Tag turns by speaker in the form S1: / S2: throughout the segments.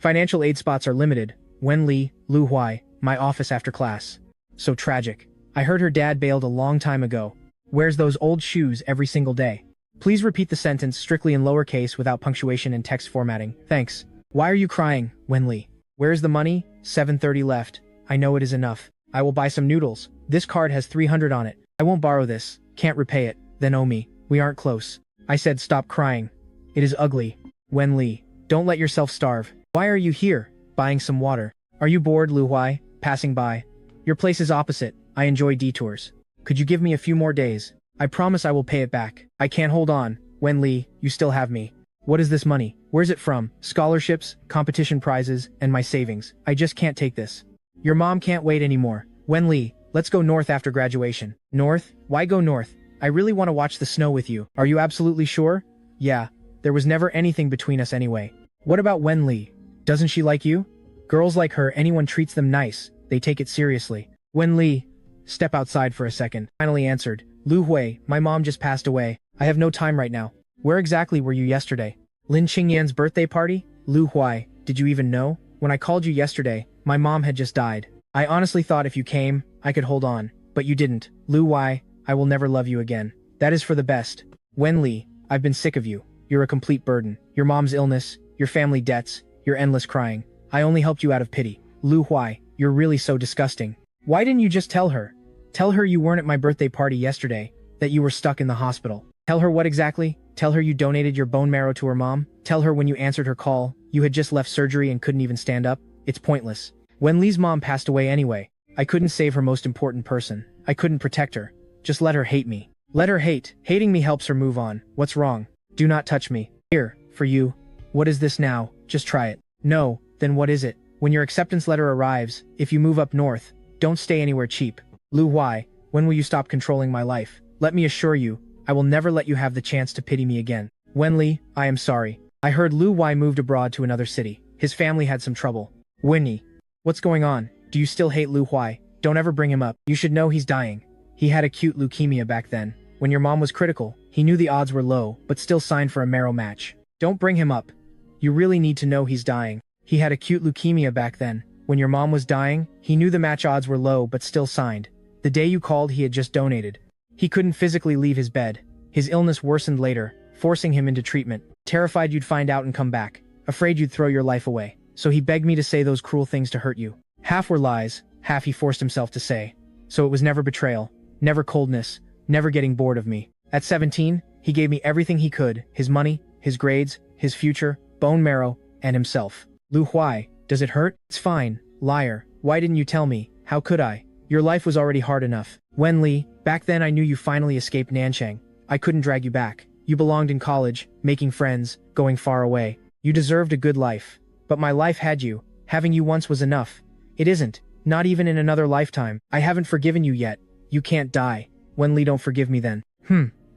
S1: Financial aid spots are limited. Wen Li, Lu Huai, my office after class. So tragic. I heard her dad bailed a long time ago. Wears those old shoes every single day. Please repeat the sentence strictly in lowercase without punctuation and text formatting. Thanks. Why are you crying, Wen Li? Where's the money? 730 left. I know it is enough. I will buy some noodles. This card has 300 on it. I won't borrow this. Can't repay it. Then owe me. We aren't close. I said stop crying. It is ugly. Wen Li, don't let yourself starve. Why are you here? Buying some water. Are you bored, Lu Huai? Passing by. Your place is opposite. I enjoy detours. Could you give me a few more days? I promise I will pay it back. I can't hold on. Wen Li, you still have me. What is this money? Where's it from? Scholarships, competition prizes, and my savings. I just can't take this. Your mom can't wait anymore. Wen Li, let's go north after graduation. North? Why go north? I really want to watch the snow with you. Are you absolutely sure? Yeah. There was never anything between us anyway. What about Wen Li? Doesn't she like you? Girls like her, anyone treats them nice. They take it seriously. Wen Li, step outside for a second. Finally answered. Lu Hui, my mom just passed away. I have no time right now. Where exactly were you yesterday? Lin Qingyan's birthday party? Lu Hui, did you even know? When I called you yesterday, my mom had just died. I honestly thought if you came, I could hold on. But you didn't. Lu Hui, I will never love you again. That is for the best. Wen Li, I've been sick of you. You're a complete burden. Your mom's illness, your family debts, your endless crying. I only helped you out of pity. Lu Hui, you're really so disgusting. Why didn't you just tell her? Tell her you weren't at my birthday party yesterday, that you were stuck in the hospital. Tell her what exactly? Tell her you donated your bone marrow to her mom? Tell her when you answered her call, you had just left surgery and couldn't even stand up? It's pointless. Wen Li's mom passed away anyway. I couldn't save her most important person. I couldn't protect her. Just let her hate me. Let her hate. Hating me helps her move on. What's wrong? Do not touch me. Here, for you. What is this now? Just try it. No, then what is it? When your acceptance letter arrives, if you move up north, don't stay anywhere cheap. Lu Huai, when will you stop controlling my life? Let me assure you, I will never let you have the chance to pity me again. Wen Li, I am sorry. I heard Lu Huai moved abroad to another city. His family had some trouble. Wen Li, what's going on? Do you still hate Lu Huai? Don't ever bring him up. You should know he's dying. He had acute leukemia back then. When your mom was critical, he knew the odds were low, but still signed for a marrow match. Don't bring him up. You really need to know he's dying. He had acute leukemia back then. When your mom was dying, he knew the match odds were low but still signed. The day you called, he had just donated. He couldn't physically leave his bed. His illness worsened later, forcing him into treatment. Terrified you'd find out and come back. Afraid you'd throw your life away. So he begged me to say those cruel things to hurt you. Half were lies, half he forced himself to say. So it was never betrayal, never coldness, never getting bored of me. At 17, he gave me everything he could, his money, his grades, his future, bone marrow, and himself. Lu Huai, does it hurt? It's fine. Liar. Why didn't you tell me? How could I? Your life was already hard enough. Wen Li, back then I knew you finally escaped Nanchang. I couldn't drag you back. You belonged in college, making friends, going far away. You deserved a good life. But my life had you. Having you once was enough. It isn't. Not even in another lifetime. I haven't forgiven you yet. You can't die. Wen Li, don't forgive me then.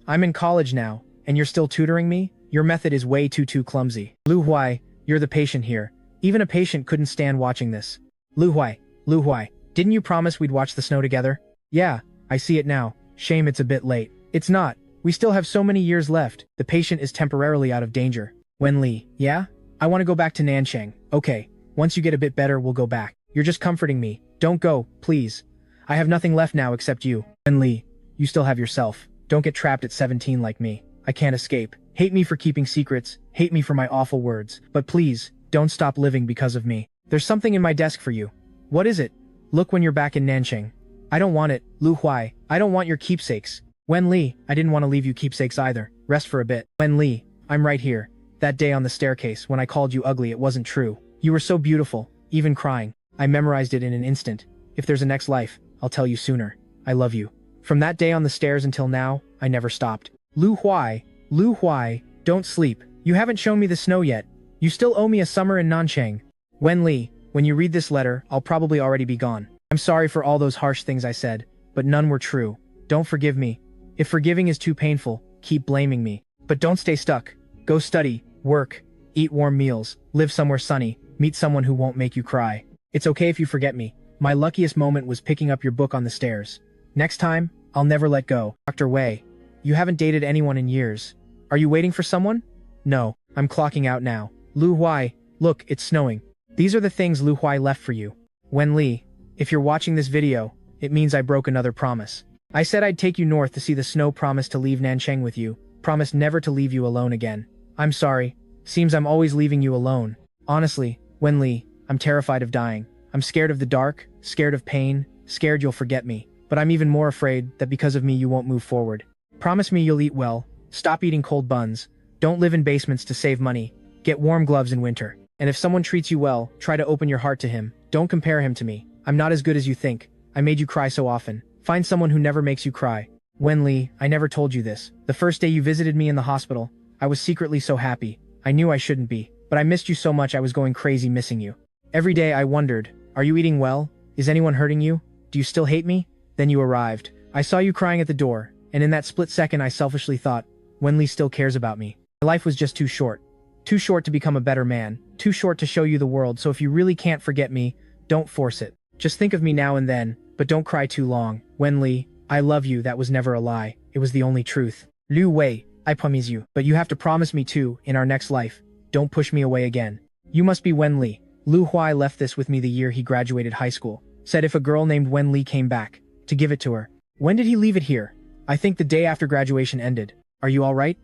S1: I'm in college now, and you're still tutoring me? Your method is way too clumsy. Lu Huai, you're the patient here. Even a patient couldn't stand watching this. Lu Huai, didn't you promise we'd watch the snow together? Yeah, I see it now. Shame it's a bit late. It's not. We still have so many years left. The patient is temporarily out of danger. Wen Li, yeah? I want to go back to Nanchang. Okay, once you get a bit better, we'll go back. You're just comforting me. Don't go, please. I have nothing left now except you. Wen Li, you still have yourself. Don't get trapped at 17 like me. I can't escape. Hate me for keeping secrets. Hate me for my awful words. But please, don't stop living because of me. There's something in my desk for you. What is it? Look when you're back in Nanchang. I don't want it, Lu Huai. I don't want your keepsakes. Wen Li, I didn't want to leave you keepsakes either. Rest for a bit. Wen Li, I'm right here. That day on the staircase, when I called you ugly, it wasn't true. You were so beautiful, even crying. I memorized it in an instant. If there's a next life, I'll tell you sooner. I love you. From that day on the stairs until now, I never stopped. Lu Huai, don't sleep. You haven't shown me the snow yet. You still owe me a summer in Nanchang. Wen Li, when you read this letter, I'll probably already be gone. I'm sorry for all those harsh things I said, but none were true. Don't forgive me. If forgiving is too painful, keep blaming me. But don't stay stuck. Go study, work, eat warm meals, live somewhere sunny, meet someone who won't make you cry. It's okay if you forget me. My luckiest moment was picking up your book on the stairs. Next time, I'll never let go. Dr. Wei, you haven't dated anyone in years. Are you waiting for someone? No, I'm clocking out now. Lu Huai, look, it's snowing. These are the things Lu Huai left for you. Wen Li, if you're watching this video, it means I broke another promise. I said I'd take you north to see the snow, promised to leave Nancheng with you, promised never to leave you alone again. I'm sorry. Seems I'm always leaving you alone. Honestly, Wen Li, I'm terrified of dying. I'm scared of the dark, scared of pain, scared you'll forget me. But I'm even more afraid that because of me you won't move forward. Promise me you'll eat well, stop eating cold buns, don't live in basements to save money, get warm gloves in winter. And if someone treats you well, try to open your heart to him. Don't compare him to me. I'm not as good as you think. I made you cry so often. Find someone who never makes you cry. Wen Li, I never told you this. The first day you visited me in the hospital, I was secretly so happy. I knew I shouldn't be, but I missed you so much I was going crazy missing you. Every day I wondered, are you eating well? Is anyone hurting you? Do you still hate me? Then you arrived. I saw you crying at the door, and in that split second I selfishly thought, Wen Li still cares about me. My life was just too short. Too short to become a better man, too short to show you the world, so if you really can't forget me, don't force it. Just think of me now and then, but don't cry too long. Wen Li, I love you, that was never a lie. It was the only truth. Lu Wei, I promise you, but you have to promise me too, in our next life. Don't push me away again. You must be Wen Li. Lu Huai left this with me the year he graduated high school. Said if a girl named Wen Li came back, to give it to her. When did he leave it here? I think the day after graduation ended. Are you alright?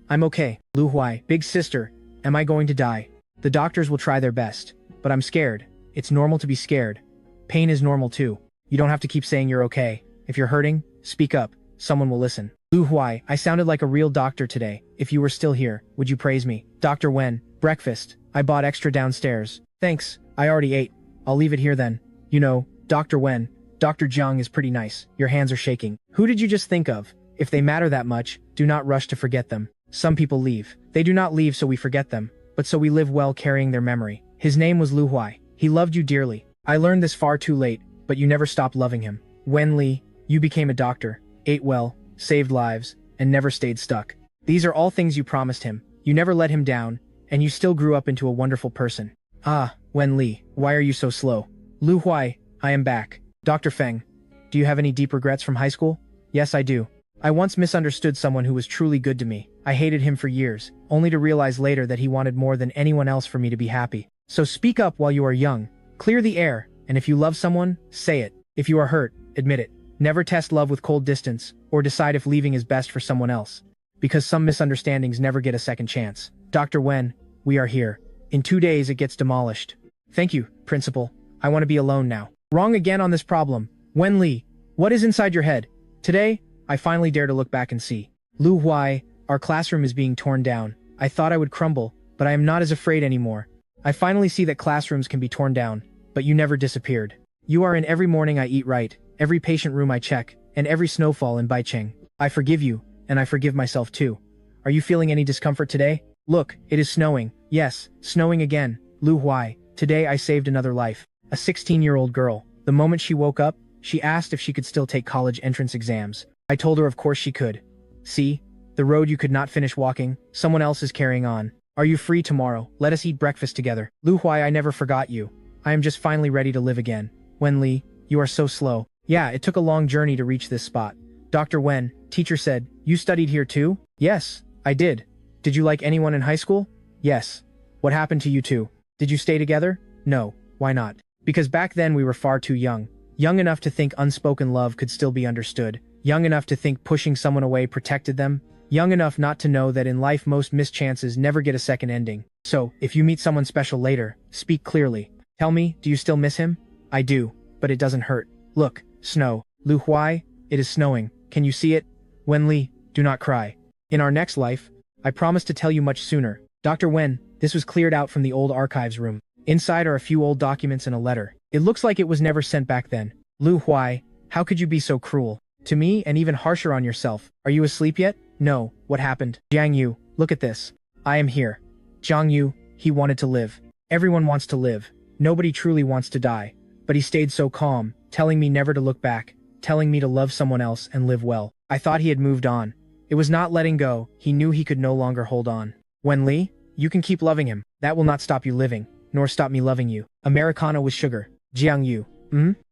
S1: I'm okay. Lu Huai, big sister, am I going to die? The doctors will try their best, but I'm scared. It's normal to be scared. Pain is normal too. You don't have to keep saying you're okay. If you're hurting, speak up. Someone will listen. Lu Huai, I sounded like a real doctor today. If you were still here, would you praise me? Dr. Wen, breakfast. I bought extra downstairs. Thanks, I already ate. I'll leave it here then. You know, Dr. Wen, Dr. Jiang is pretty nice. Your hands are shaking. Who did you just think of? If they matter that much, do not rush to forget them. Some people leave. They do not leave so we forget them, but so we live well carrying their memory. His name was Lu Huai. He loved you dearly. I learned this far too late, but you never stopped loving him. Wen Li, you became a doctor, ate well, saved lives, and never stayed stuck. These are all things you promised him. You never let him down, and you still grew up into a wonderful person. Ah, Wen Li, why are you so slow? Lu Huai, I am back. Dr. Feng, do you have any deep regrets from high school? Yes, I do. I once misunderstood someone who was truly good to me. I hated him for years, only to realize later that he wanted more than anyone else for me to be happy. So speak up while you are young. Clear the air, and if you love someone, say it. If you are hurt, admit it. Never test love with cold distance, or decide if leaving is best for someone else. Because some misunderstandings never get a second chance. Dr. Wen, we are here. In 2 days it gets demolished. Thank you, Principal. I want to be alone now. Wrong again on this problem. Wen Li, what is inside your head? Today, I finally dare to look back and see. Lu Huai, our classroom is being torn down. I thought I would crumble, but I am not as afraid anymore. I finally see that classrooms can be torn down, but you never disappeared. You are in every morning I eat right, every patient room I check, and every snowfall in Baicheng. I forgive you, and I forgive myself too. Are you feeling any discomfort today? Look, it is snowing. Yes, snowing again. Lu Huai, today I saved another life. A 16-year-old girl. The moment she woke up, she asked if she could still take college entrance exams. I told her of course she could. See? The road you could not finish walking, someone else is carrying on. Are you free tomorrow? Let us eat breakfast together. Lu Huai, I never forgot you. I am just finally ready to live again. Wen Li, you are so slow. Yeah, it took a long journey to reach this spot. Dr. Wen, teacher said, you studied here too? Yes, I did. Did you like anyone in high school? Yes. What happened to you two? Did you stay together? No. Why not? Because back then we were far too young. Young enough to think unspoken love could still be understood. Young enough to think pushing someone away protected them. Young enough not to know that in life most mischances never get a second ending. So, if you meet someone special later, speak clearly. Tell me, do you still miss him? I do, but it doesn't hurt. Look, snow. Lu Huai, it is snowing. Can you see it? Wen Li, do not cry. In our next life, I promise to tell you much sooner. Dr. Wen, this was cleared out from the old archives room. Inside are a few old documents and a letter. It looks like it was never sent back then. Lu Huai, how could you be so cruel? To me and even harsher on yourself. Are you asleep yet? No, what happened? Jiang Yu, look at this. I am here. Jiang Yu, he wanted to live. Everyone wants to live. Nobody truly wants to die. But he stayed so calm, telling me never to look back, telling me to love someone else and live well. I thought he had moved on. It was not letting go. He knew he could no longer hold on. Wen Li, you can keep loving him. That will not stop you living, nor stop me loving you. Americano with sugar. Jiang Yu.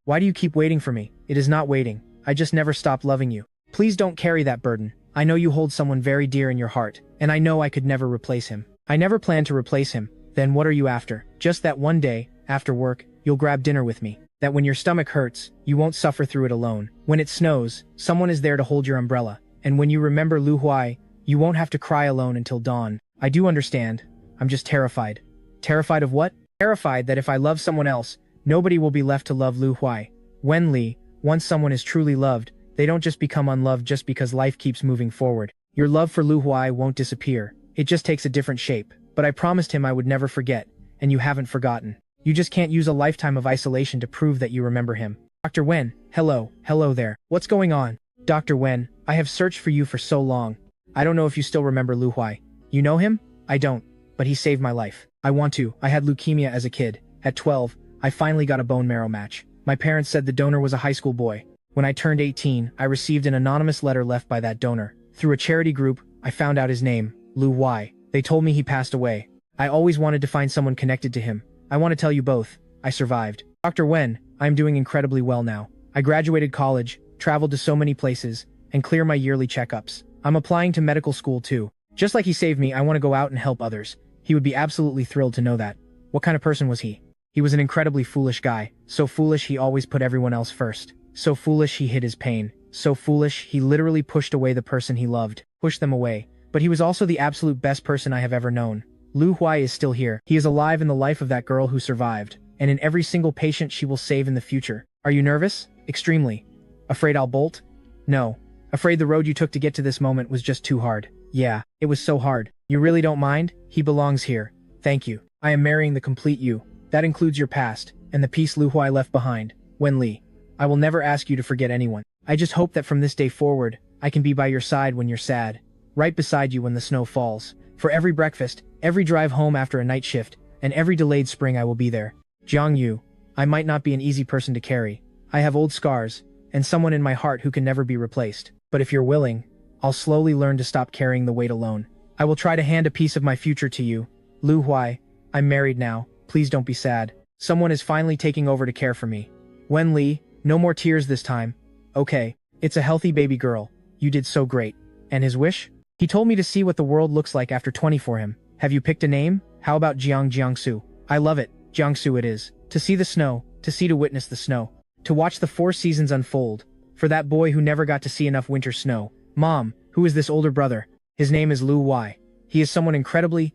S1: Why do you keep waiting for me? It is not waiting. I just never stopped loving you. Please don't carry that burden. I know you hold someone very dear in your heart, and I know I could never replace him. I never planned to replace him. Then what are you after? Just that one day, after work, you'll grab dinner with me. That when your stomach hurts, you won't suffer through it alone. When it snows, someone is there to hold your umbrella. And when you remember Lu Huai, you won't have to cry alone until dawn. I do understand. I'm just terrified. Terrified of what? Terrified that if I love someone else, nobody will be left to love Lu Huai. Wen Li, once someone is truly loved, they don't just become unloved just because life keeps moving forward. Your love for Lu Huai won't disappear. It just takes a different shape. But I promised him I would never forget, and you haven't forgotten. You just can't use a lifetime of isolation to prove that you remember him. Dr. Wen, hello there. What's going on? Dr. Wen, I have searched for you for so long. I don't know if you still remember Lu Huai. You know him? I don't, but he saved my life. I want to. I had leukemia as a kid. At 12, I finally got a bone marrow match. My parents said the donor was a high school boy. When I turned 18, I received an anonymous letter left by that donor. Through a charity group, I found out his name, Lu Huai. They told me he passed away. I always wanted to find someone connected to him. I want to tell you both, I survived. Dr. Wen, I am doing incredibly well now. I graduated college, traveled to so many places, and clear my yearly checkups. I'm applying to medical school too. Just like he saved me, I want to go out and help others. He would be absolutely thrilled to know that. What kind of person was he? He was an incredibly foolish guy. So foolish he always put everyone else first. So foolish he hid his pain. So foolish he literally pushed away the person he loved. Pushed them away. But he was also the absolute best person I have ever known. Lu Huai is still here. He is alive in the life of that girl who survived, and in every single patient she will save in the future. Are you nervous? Extremely. Afraid I'll bolt? No. Afraid the road you took to get to this moment was just too hard. Yeah, it was so hard. You really don't mind? He belongs here. Thank you. I am marrying the complete you. That includes your past, and the piece Lu Huai left behind. Wen Li. I will never ask you to forget anyone. I just hope that from this day forward, I can be by your side when you're sad. Right beside you when the snow falls. For every breakfast, every drive home after a night shift, and every delayed spring I will be there. Jiang Yu. I might not be an easy person to carry. I have old scars, and someone in my heart who can never be replaced. But if you're willing, I'll slowly learn to stop carrying the weight alone. I will try to hand a piece of my future to you. Lu Huai, I'm married now. Please don't be sad. Someone is finally taking over to care for me. Wen Li, no more tears this time. Okay, it's a healthy baby girl. You did so great. And his wish? He told me to see what the world looks like after 20 for him. Have you picked a name? How about Jiangsu? I love it. Jiangsu it is. To see the snow, to witness the snow. To watch the 4 seasons unfold. For that boy who never got to see enough winter snow. Mom, who is this older brother? His name is Lu Huai. He is someone incredibly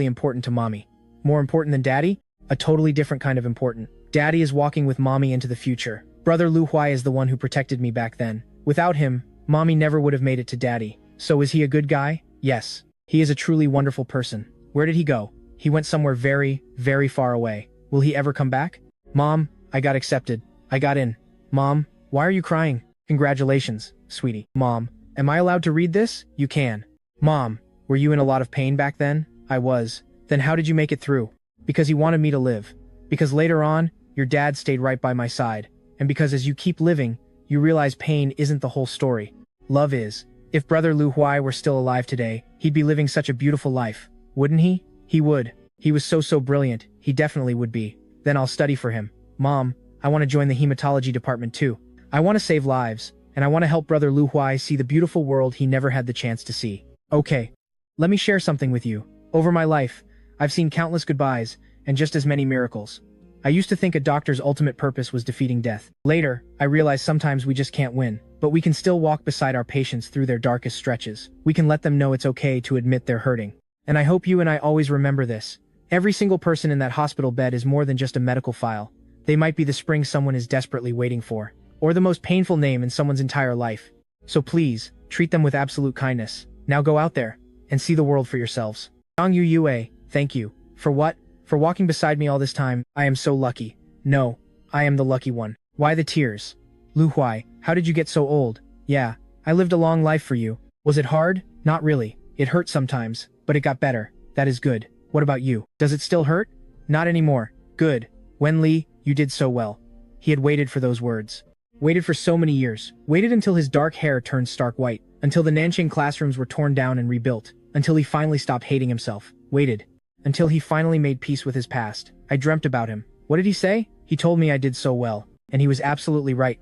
S1: important to mommy. More important than daddy? A totally different kind of important. Daddy is walking with mommy into the future. Brother Lu Huai is the one who protected me back then. Without him, mommy never would have made it to daddy. So is he a good guy? Yes. He is a truly wonderful person. Where did he go? He went somewhere very far away. Will he ever come back? Mom, I got accepted. I got in. Mom, why are you crying? Congratulations, sweetie. Mom, am I allowed to read this? You can. Mom, were you in a lot of pain back then? I was. Then how did you make it through? Because he wanted me to live. Because later on, your dad stayed right by my side. And because as you keep living, you realize pain isn't the whole story. Love is. If brother Lu Huai were still alive today, he'd be living such a beautiful life. Wouldn't he? He would. He was so brilliant, he definitely would be. Then I'll study for him. Mom, I want to join the hematology department too. I want to save lives, and I want to help brother Lu Huai see the beautiful world he never had the chance to see. Okay. Let me share something with you. Over my life, I've seen countless goodbyes, and just as many miracles. I used to think a doctor's ultimate purpose was defeating death. Later, I realized sometimes we just can't win, but we can still walk beside our patients through their darkest stretches. We can let them know it's okay to admit they're hurting. And I hope you and I always remember this. Every single person in that hospital bed is more than just a medical file. They might be the spring someone is desperately waiting for, or the most painful name in someone's entire life. So please, treat them with absolute kindness. Now go out there, and see the world for yourselves. Zhang Yu Yue, thank you. For what? For walking beside me all this time. I am so lucky. No, I am the lucky one. Why the tears? Lu Huai, how did you get so old? Yeah, I lived a long life for you. Was it hard? Not really. It hurt sometimes, but it got better. That is good. What about you? Does it still hurt? Not anymore. Good. Wen Li, you did so well. He had waited for those words. Waited for so many years. Waited until his dark hair turned stark white. Until the Nanjing classrooms were torn down and rebuilt. Until he finally stopped hating himself. Waited. Until he finally made peace with his past. I dreamt about him. What did he say? He told me I did so well. And he was absolutely right.